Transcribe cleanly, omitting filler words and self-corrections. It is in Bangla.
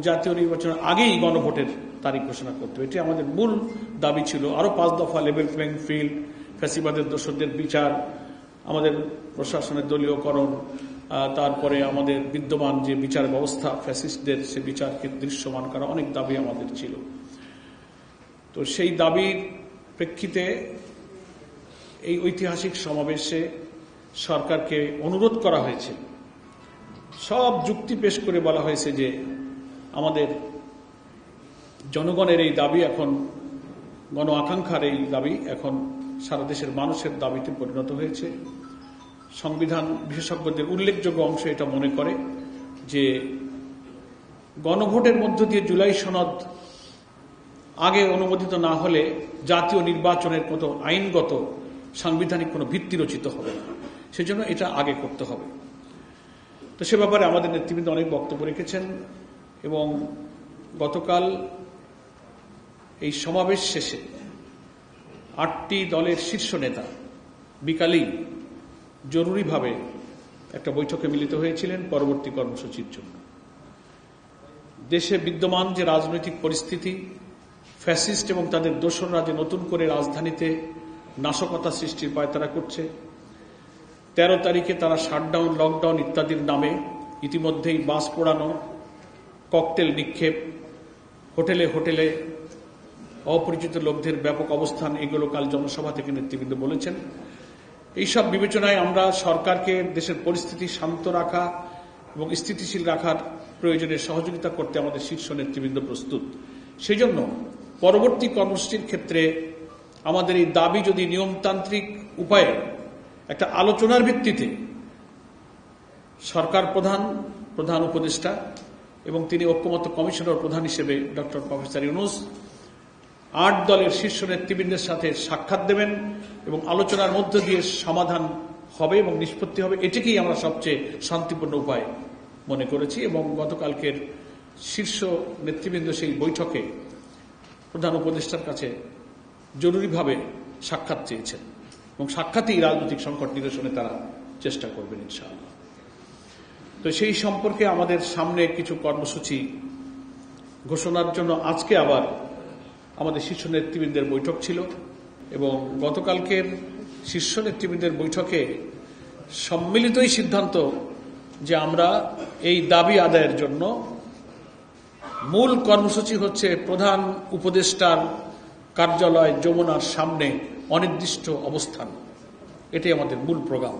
জাতীয় নির্বাচনের আগেই গণভোটের তারিখ ঘোষণা করতে হবে। এটি আমাদের মূল দাবি ছিল। আরো 5 দফা লেভেল প্লেইং ফিল্ড, ফ্যাসিবাদের দোষরদের বিচার, আমাদের প্রশাসনের দলীয়করণ, তারপরে আমাদের বিদ্যমান যে বিচার ব্যবস্থা ফ্যাসিস্টদের সে বিচারকে দৃশ্যমান করা, অনেক দাবি আমাদের ছিল। তো সেই দাবির প্রেক্ষিতে এই ঐতিহাসিক সমাবেশে সরকারকে অনুরোধ করা হয়েছে, সব যুক্তি পেশ করে বলা হয়েছে যে আমাদের জনগণের এই দাবি এখন, গণ আকাঙ্ক্ষার এই দাবি এখন সারা দেশের মানুষের দাবিতে পরিণত হয়েছে। সংবিধান বিশেষজ্ঞদের উল্লেখযোগ্য অংশ এটা মনে করে যে গণভোটের মধ্য দিয়ে জুলাই সনদ আগে অনুমোদিত না হলে জাতীয় নির্বাচনের মতো আইনগত সাংবিধানিক কোনো ভিত্তি রচিত হবে না, সেজন্য এটা আগে করতে হবে। তো সে ব্যাপারে আমাদের নেতৃবৃন্দ অনেক বক্তব্য রেখেছেন এবং গতকাল এই সমাবেশ শেষে 8টি দলের শীর্ষ নেতা বিকালেই জরুরিভাবে একটা বৈঠকে মিলিত হয়েছিলেন পরবর্তী কর্মসূচির জন্য। দেশে বিদ্যমান যে রাজনৈতিক পরিস্থিতি, ফ্যাসিস্ট এবং তাদের দোসররা যে নতুন করে রাজধানীতে নাশকতা সৃষ্টির পায়তারা করছে, 13 তারিখে তারা শাটডাউন, লকডাউন ইত্যাদির নামে ইতিমধ্যেই বাস পোড়ানো, ককটেল নিক্ষেপ, হোটেলে হোটেলে অপরিচিত লোকদের ব্যাপক অবস্থান, এগুলো কাল জনসভা থেকে নেতৃবৃন্দ বলেছেন। এইসব বিবেচনায় আমরা সরকারকে দেশের পরিস্থিতি শান্ত রাখা এবং স্থিতিশীল রাখার প্রয়োজনে সহযোগিতা করতে আমাদের শীর্ষ নেতৃবৃন্দ প্রস্তুত। সেই জন্য পরবর্তী কর্মসূচির ক্ষেত্রে আমাদের এই দাবি যদি নিয়মতান্ত্রিক উপায়ে একটা আলোচনার ভিত্তিতে সরকার প্রধান উপদেষ্টা এবং তিনি ঐক্যমত্য কমিশনের প্রধান হিসেবে ডক্টর প্রফেসর ইউনূস 8 দলের শীর্ষ নেতৃবৃন্দের সাথে সাক্ষাৎ দেবেন এবং আলোচনার মধ্য দিয়ে সমাধান হবে এবং নিষ্পত্তি হবে, এটিকেই আমরা সবচেয়ে শান্তিপূর্ণ উপায় মনে করেছি। এবং গতকালকের শীর্ষ নেতৃবৃন্দ সেই বৈঠকে প্রধান উপদেষ্টার কাছে জরুরিভাবে সাক্ষাৎ চেয়েছেন এবং সাক্ষাতেই রাজনৈতিক সংকট নিরসনে তারা চেষ্টা করবেন ইনশাআল্লাহ। তো সেই সম্পর্কে আমাদের সামনে কিছু কর্মসূচি ঘোষণার জন্য আজকে আবার আমাদের শীর্ষ নেতৃবৃন্দের বৈঠক ছিল এবং গতকালকের শীর্ষ নেতৃবৃন্দের বৈঠকে সম্মিলিতই সিদ্ধান্ত যে আমরা এই দাবি আদায়ের জন্য মূল কর্মসূচি হচ্ছে প্রধান উপদেষ্টার কার্যালয় যমুনার সামনে অনির্দিষ্ট অবস্থান, এটাই আমাদের মূল প্রোগ্রাম।